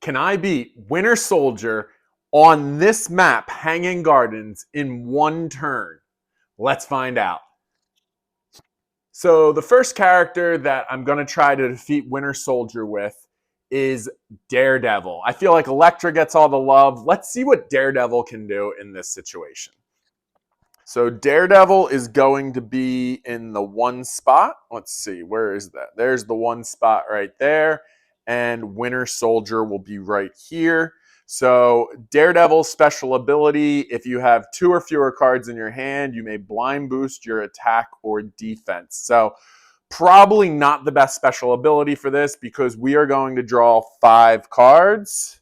Can I beat Winter Soldier on this map, Hanging Gardens, in one turn? Let's find out. So the first character that I'm going to try to defeat Winter Soldier with is Daredevil. I feel like Elektra gets all the love. Let's see what Daredevil can do in this situation. So Daredevil is going to be in the one spot. Let's see, where is that? There's the one spot right there. And Winter Soldier will be right here. So Daredevil's special ability, if you have 2 or fewer cards in your hand, you may blind boost your attack or defense. So probably not the best special ability for this because we are going to draw 5 cards.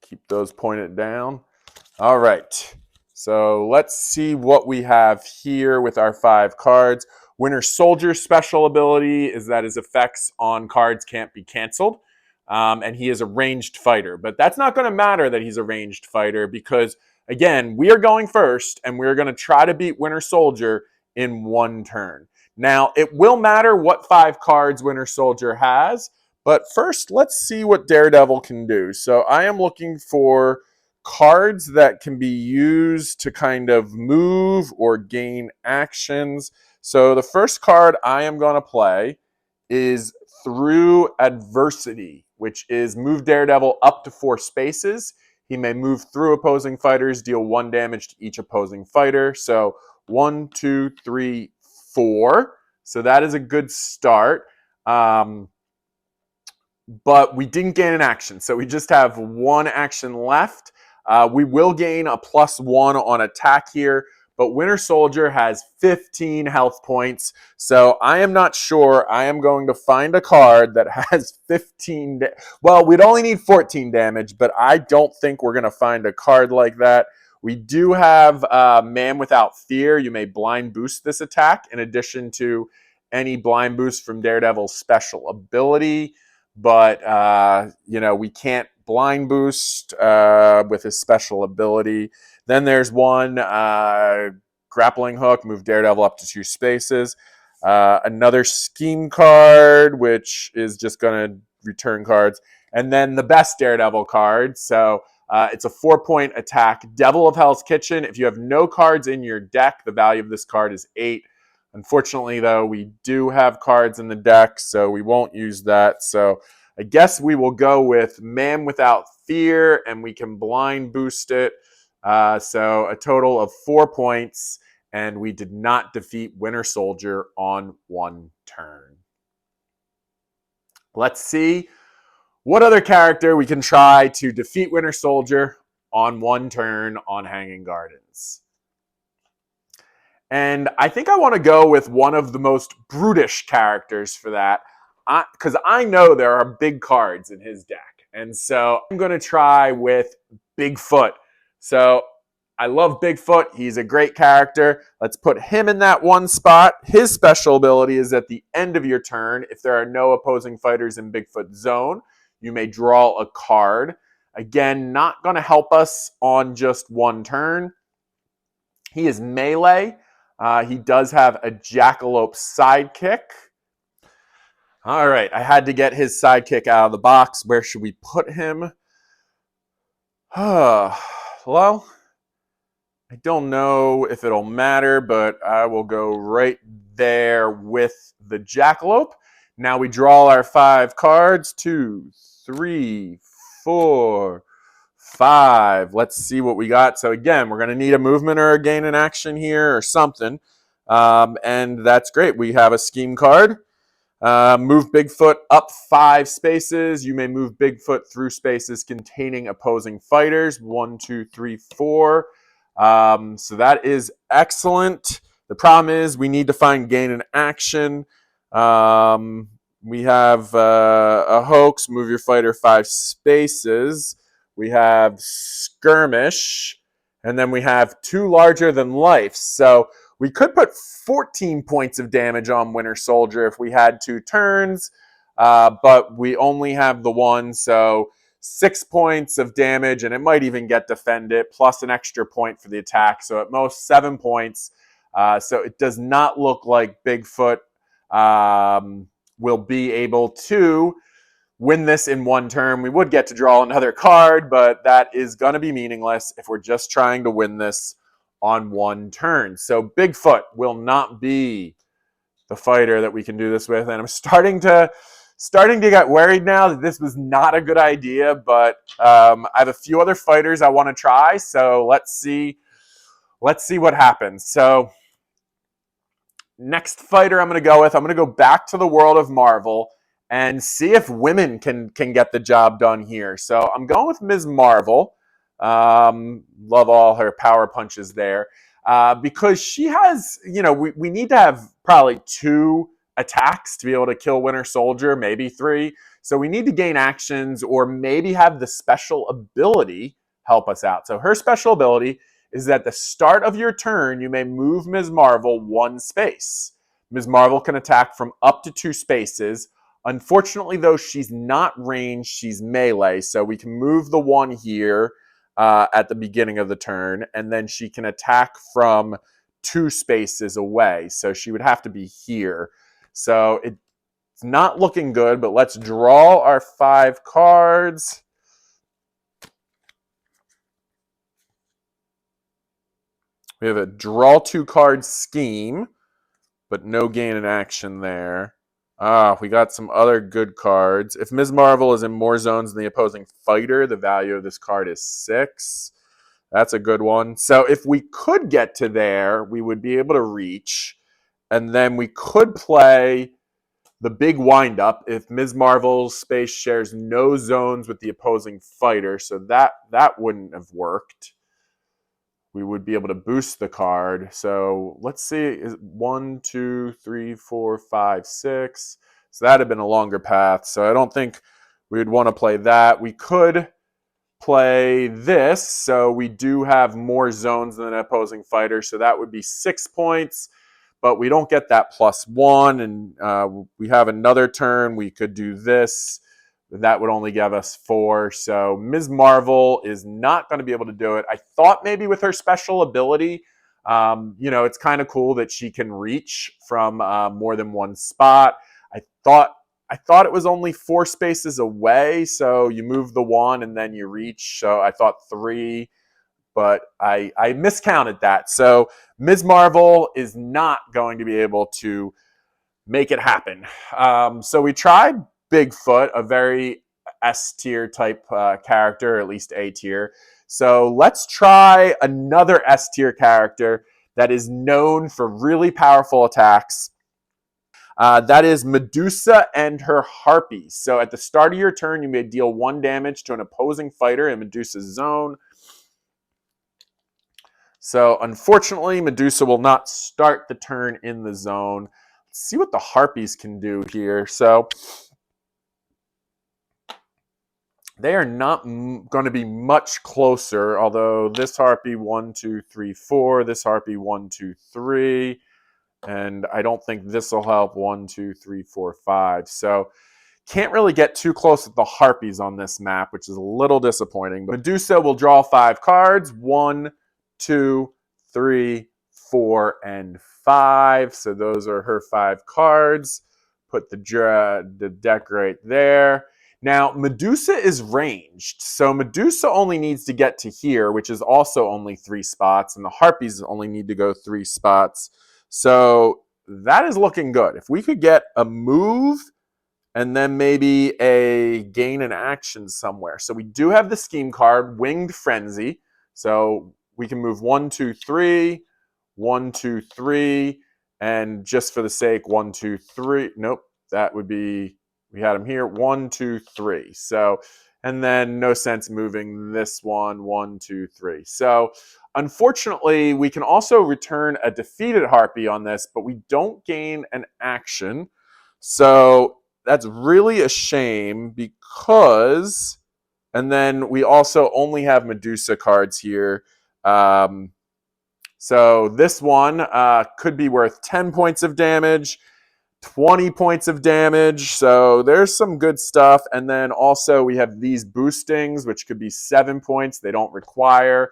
Keep those pointed down. All right. So let's see what we have here with our 5 cards. Winter Soldier's special ability is that his effects on cards can't be canceled. And he is a ranged fighter. But that's not going to matter that he's a ranged fighter because, again, we are going first and we're going to try to beat Winter Soldier in one turn. Now, it will matter what 5 cards Winter Soldier has. But first, let's see what Daredevil can do. So I am looking for cards that can be used to kind of move or gain actions. So the first card I am going to play is Through Adversity, which is move Daredevil up to 4 spaces. He may move through opposing fighters, deal 1 damage to each opposing fighter. So 1, 2, 3, 4. So that is a good start. But we didn't gain an action, so we just have 1 action left. We will gain a +1 on attack here, but Winter Soldier has 15 health points, so I am not sure. I am going to find a card that has 15... Well, we'd only need 14 damage, but I don't think we're going to find a card like that. We do have Man Without Fear. You may blind boost this attack in addition to any blind boost from Daredevil's special ability. But, we can't blind boost with his special ability. Then there's one grappling hook, move Daredevil up to 2 spaces. Another scheme card, which is just going to return cards. And then the best Daredevil card. So it's a 4-point attack, Devil of Hell's Kitchen. If you have no cards in your deck, the value of this card is 8. Unfortunately, though, we do have cards in the deck, so we won't use that. So I guess we will go with Man Without Fear, and we can blind boost it. So a total of 4 points, and we did not defeat Winter Soldier on 1 turn. Let's see what other character we can try to defeat Winter Soldier on 1 turn on Hanging Gardens. And I think I want to go with one of the most brutish characters for that, because I know there are big cards in his deck. And so I'm going to try with Bigfoot. So I love Bigfoot. He's a great character. Let's put him in that one spot. His special ability is at the end of your turn. If there are no opposing fighters in Bigfoot's zone, you may draw a card. Again, not going to help us on just 1 turn. He is melee. He does have a Jackalope sidekick. All right, I had to get his sidekick out of the box. Where should we put him? Well, I don't know if it'll matter, but I will go right there with the Jackalope. Now we draw our 5 cards. 2, 3, 4, 5. Let's see what we got. So again, we're going to need a movement or a gain in action here or something. And that's great. We have a scheme card. Move Bigfoot up 5 spaces. You may move Bigfoot through spaces containing opposing fighters. 1, 2, 3, 4. So that is excellent. The problem is we need to find gain in action. We have a hoax. Move your fighter 5 spaces. We have skirmish, and then we have 2 larger than life. So we could put 14 points of damage on Winter Soldier if we had 2 turns, but we only have the 1, so 6 points of damage, and it might even get defended, plus an extra point for the attack. So at most 7 points. So it does not look like Bigfoot will be able to win this in one turn. We would get to draw another card, but that is going to be meaningless if we're just trying to win this on one turn. So Bigfoot will not be the fighter that we can do this with, and I'm starting to get worried now that this was not a good idea. But I have a few other fighters I want to try, so let's see what happens. So next fighter I'm going to go with, I'm going to go back to the world of Marvel and see if women can get the job done here. So I'm going with Ms. Marvel. Love all her power punches there. Because she has, we need to have probably 2 attacks to be able to kill Winter Soldier, maybe 3. So we need to gain actions or maybe have the special ability help us out. So her special ability is that at the start of your turn, you may move Ms. Marvel 1 space. Ms. Marvel can attack from up to 2 spaces. Unfortunately, though, she's not ranged, she's melee, so we can move the 1 here at the beginning of the turn, and then she can attack from 2 spaces away, so she would have to be here. So it's not looking good, but let's draw our 5 cards. We have a draw 2 card scheme, but no gain in action there. We got some other good cards. If Ms. Marvel is in more zones than the opposing fighter, the value of this card is 6. That's a good one. So if we could get to there, we would be able to reach. And then we could play the big windup if Ms. Marvel's space shares no zones with the opposing fighter. So that wouldn't have worked. We would be able to boost the card. So let's see, is 1, 2, 3, 4, 5, 6. So that'd have been a longer path. So I don't think we would want to play that. We could play this. So we do have more zones than an opposing fighter. So that would be 6 points. But we don't get that +1. And we have another turn. We could do this. That would only give us 4. So Ms. Marvel is not going to be able to do it. I thought maybe with her special ability, it's kind of cool that she can reach from more than 1 spot. I thought it was only 4 spaces away. So you move the 1 and then you reach. So I thought 3, but I miscounted that. So Ms. Marvel is not going to be able to make it happen. So we tried Bigfoot, a very S tier type character, or at least A tier. So let's try another S tier character that is known for really powerful attacks. That is Medusa and her harpies. So at the start of your turn, you may deal 1 damage to an opposing fighter in Medusa's zone. So unfortunately, Medusa will not start the turn in the zone. Let's see what the harpies can do here. So they are not going to be much closer, although this harpy 1, 2, 3, 4, this harpy 1, 2, 3, and I don't think this will help 1, 2, 3, 4, 5. So can't really get too close with the harpies on this map, which is a little disappointing. But Medusa will draw 5 cards, 1, 2, 3, 4, and 5. So those are her 5 cards. Put the deck right there. Now, Medusa is ranged, so Medusa only needs to get to here, which is also only 3 spots, and the Harpies only need to go 3 spots. So that is looking good. If we could get a move and then maybe a gain in action somewhere. So we do have the scheme card, Winged Frenzy. So we can move 1, 2, 3, 1, 2, 3, and just for the sake, 1, 2, 3. Nope, that would be, we had them here, 1, 2, 3. So, and then no sense moving this 1, 1, 2, 3. So unfortunately, we can also return a defeated Harpy on this, but we don't gain an action. So that's really a shame because, and then we also only have Medusa cards here. So this one could be worth 10 points of damage, 20 points of damage. So there's some good stuff. And then also we have these boostings, which could be 7 points. They don't require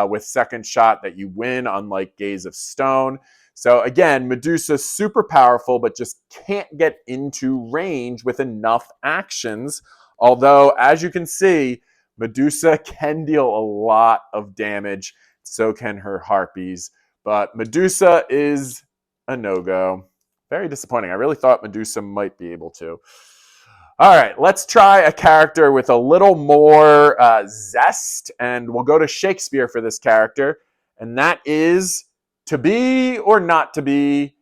with second shot that you win, unlike Gaze of Stone. So again, Medusa super powerful, but just can't get into range with enough actions. Although, as you can see, Medusa can deal a lot of damage. So can her harpies. But Medusa is a no-go. Very disappointing. I really thought Medusa might be able to. All right, let's try a character with a little more zest, and we'll go to Shakespeare for this character, and that is to be or not to be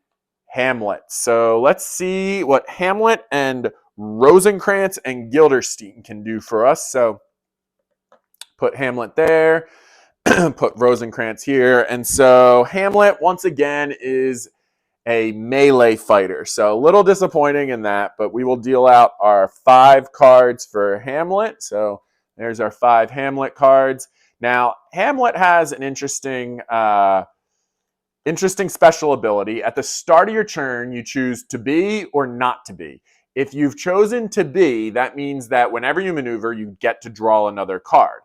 Hamlet. So let's see what Hamlet and Rosencrantz and Guildenstern can do for us. So put Hamlet there, put Rosencrantz here, and so Hamlet, once again, is a melee fighter. So a little disappointing in that, but we will deal out our 5 cards for Hamlet. So there's our 5 Hamlet cards. Now, Hamlet has an interesting special ability. At the start of your turn, you choose to be or not to be. If you've chosen to be, that means that whenever you maneuver, you get to draw another card.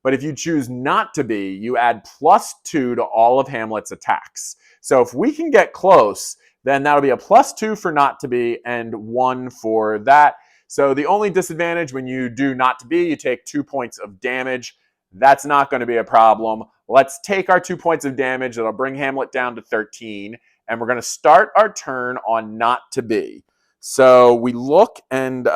But if you choose not to be, you add +2 to all of Hamlet's attacks. So if we can get close, then that'll be a +2 for not to be and 1 for that. So the only disadvantage when you do not to be, you take 2 points of damage. That's not going to be a problem. Let's take our 2 points of damage. That'll bring Hamlet down to 13. And we're going to start our turn on not to be. So we look and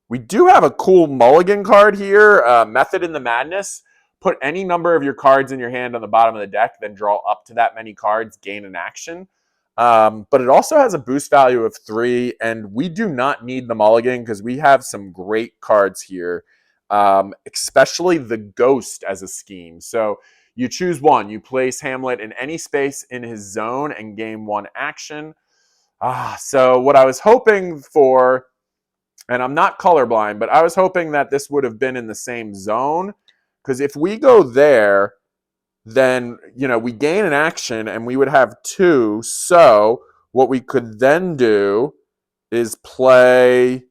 we do have a cool mulligan card here, Method in the Madness. Put any number of your cards in your hand on the bottom of the deck, then draw up to that many cards, gain an action. But it also has a boost value of 3, and we do not need the mulligan because we have some great cards here, especially the Ghost as a scheme. So you choose one. You place Hamlet in any space in his zone and gain 1 action. So what I was hoping for, and I'm not colorblind, but I was hoping that this would have been in the same zone, because if we go there, then, we gain an action and we would have 2. So what we could then do is play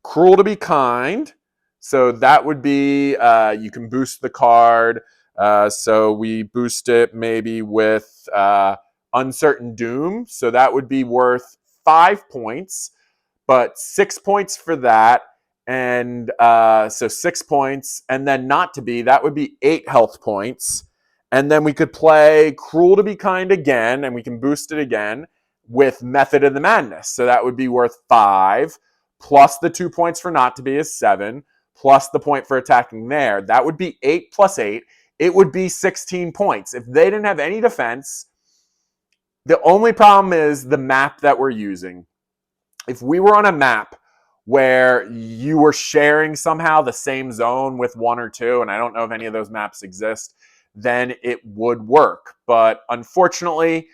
Cruel to be Kind. So that would be, you can boost the card. So we boost it maybe with Uncertain Doom. So that would be worth 5 points, but 6 points for that. And so 6 points. And then not to be, that would be 8 health points. And then we could play Cruel to be Kind again, and we can boost it again with Method of the Madness. So that would be worth 5, plus the 2 points for not to be is 7, plus the point for attacking there. That would be 8 plus 8. It would be 16 points. If they didn't have any defense, the only problem is the map that we're using. If we were on a map where you were sharing somehow the same zone with 1 or 2, and I don't know if any of those maps exist, then it would work. But unfortunately,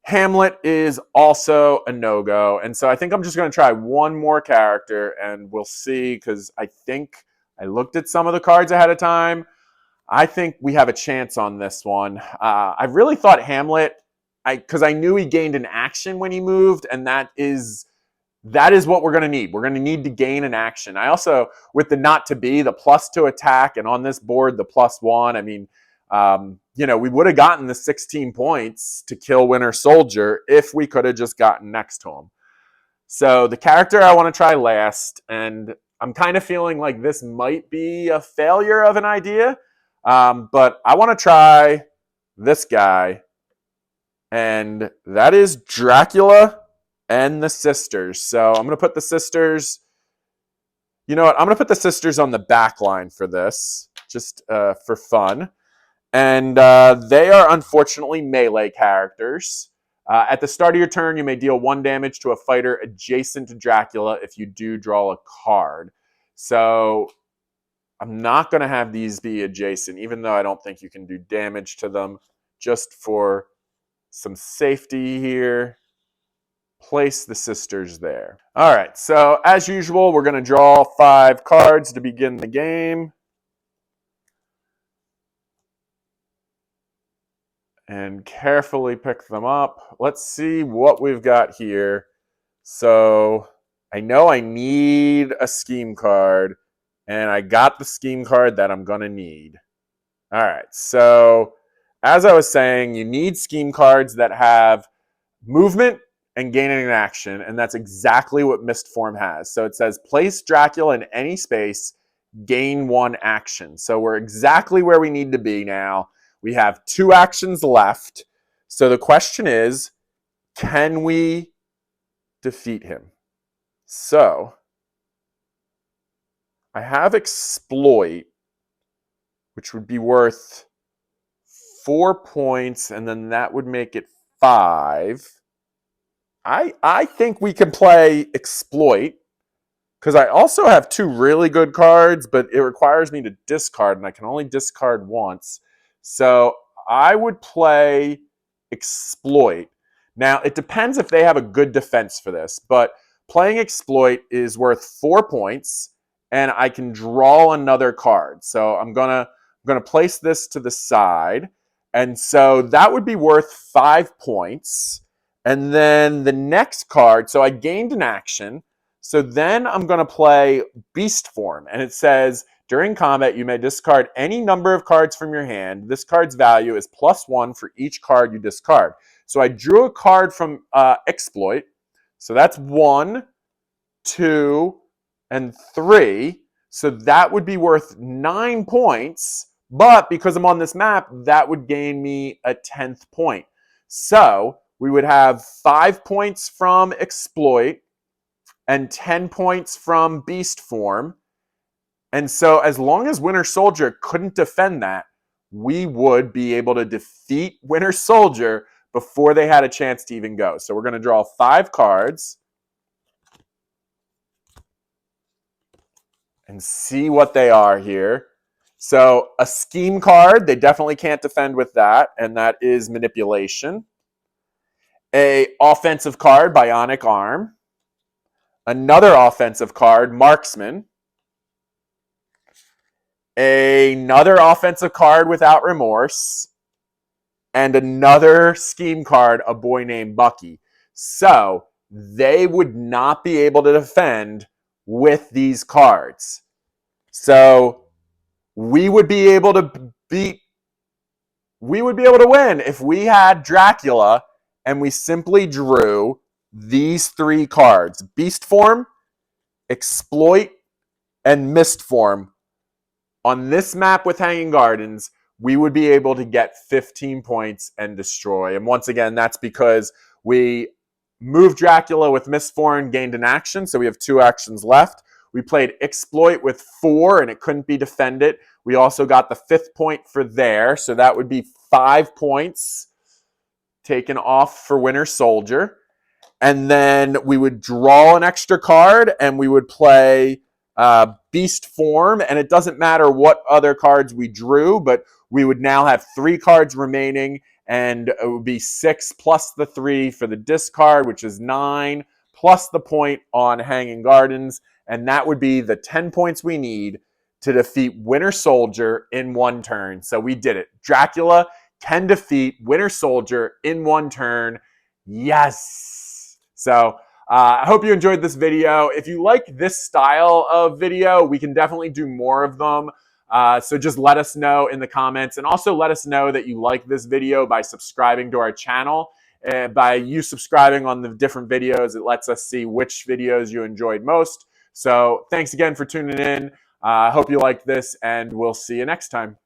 Hamlet is also a no-go. And so I think I'm just going to try one more character, and we'll see, because I think I looked at some of the cards ahead of time. I think we have a chance on this one. I really thought Hamlet, because I knew he gained an action when he moved, and that is what we're going to need. We're going to need to gain an action. I also, with the not to be, the +2 attack, and on this board, the +1, I mean, we would have gotten the 16 points to kill Winter Soldier if we could have just gotten next to him. So the character I want to try last, and I'm kind of feeling like this might be a failure of an idea, but I want to try this guy, and that is Dracula and the sisters. So I'm going to put the sisters, I'm going to put the sisters on the back line for this, just for fun. And they are unfortunately melee characters. At the start of your turn, you may deal 1 damage to a fighter adjacent to Dracula if you do draw a card. So I'm not going to have these be adjacent, even though I don't think you can do damage to them. Just for some safety here, place the sisters there. All right, so as usual, we're going to draw 5 cards to begin the game. And carefully pick them up. Let's see what we've got here. So I know I need a scheme card, and I got the scheme card that I'm going to need. All right, so as I was saying, you need scheme cards that have movement and gaining an action, and that's exactly what Mist Form has. So it says place Dracula in any space, gain 1 action. So we're exactly where we need to be now. We have 2 actions left. So the question is, can we defeat him? So I have Exploit, which would be worth 4 points, and then that would make it 5. I think we can play Exploit, because I also have 2 really good cards, but it requires me to discard, and I can only discard once. So I would play Exploit. Now, it depends if they have a good defense for this, but playing Exploit is worth 4 points, and I can draw another card. So I'm gonna place this to the side, and so that would be worth 5 points. And then the next card, so I gained an action. So then I'm going to play Beast Form, and it says, during combat, you may discard any number of cards from your hand. This card's value is +1 for each card you discard. So I drew a card from Exploit. So that's 1, 2, and 3. So that would be worth 9 points. But because I'm on this map, that would gain me a 10th point. So we would have 5 points from Exploit and 10 points from Beast Form. And so as long as Winter Soldier couldn't defend that, we would be able to defeat Winter Soldier before they had a chance to even go. So we're going to draw 5 cards and see what they are here. So a scheme card, they definitely can't defend with that, and that is Manipulation. A offensive card, Bionic Arm. Another offensive card, Marksman. Another offensive card, Without Remorse. And another scheme card, A Boy Named Bucky. So they would not be able to defend with these cards. So we would be able to win if we had Dracula and we simply drew these 3 cards: Beast Form, Exploit, and Mist Form. On this map with Hanging Gardens, we would be able to get 15 points and destroy. And once again, that's because we moved Dracula with Mist Form, gained an action, so we have 2 actions left. We played Exploit with 4, and it couldn't be defended. We also got the 5th point for there, so that would be 5 points taken off for Winter Soldier. And then we would draw an extra card, and we would play Beast Form. And it doesn't matter what other cards we drew, but we would now have 3 cards remaining, and it would be 6 plus the 3 for the discard, which is 9, plus the point on Hanging Gardens. And that would be the 10 points we need to defeat Winter Soldier in 1 turn. So we did it. Dracula can defeat Winter Soldier in 1 turn. Yes. So I hope you enjoyed this video. If you like this style of video, we can definitely do more of them. So just let us know in the comments, and also let us know that you like this video by subscribing to our channel. By you subscribing on the different videos, it lets us see which videos you enjoyed most. So thanks again for tuning in. I hope you liked this, and we'll see you next time.